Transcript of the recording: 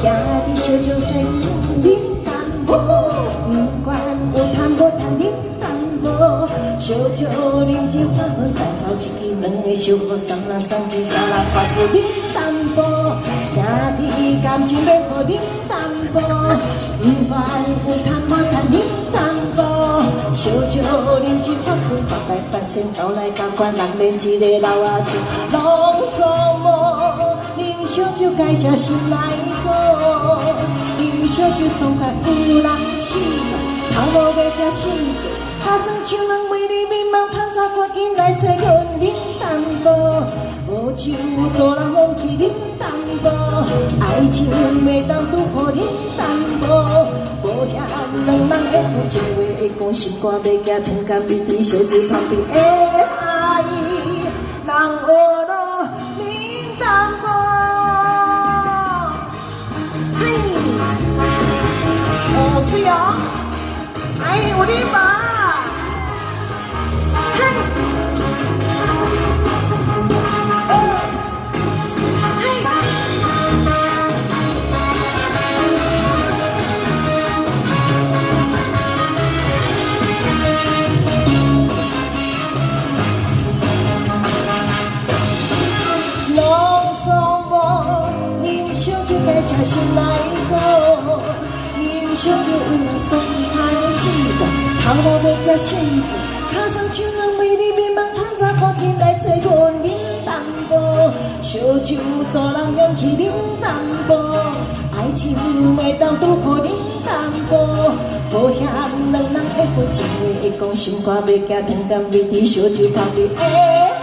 兄弟烧酒醉饮淡薄，不管有贪无贪饮淡薄，烧酒啉一花粉，甘草一两个烧好送人送去三人发出饮淡薄，兄弟感情要靠饮淡薄，不管有贪无贪饮淡薄，烧酒啉一花粉，白白发现后来交关人连一个老阿姊拢做无。啉烧酒介绍心来做，啉烧酒送甲有人死，头无要吃死死，下算像人为你迷茫，趁早赶紧来找阮啉淡薄，无酒做人拢去啉淡薄，爱情袂当拄好啉淡薄，无遐两人会好，一话会讲，心肝要惊，吞甲鼻涕，烧酒旁边会爱，人学咯啉淡薄。是哦，哎，有你爸，嘿，拢总无啉烧酒介绍心来做。烧酒有酸歹死个，头无要吃死死，脚酸像人为你迷茫，趁早赶紧来找阮啉淡薄，烧酒做人勇气啉淡薄，爱情袂当拄好啉淡薄，无遐两人会分，一话会讲，心肝要惊，吞甘鼻涕，烧酒旁边会。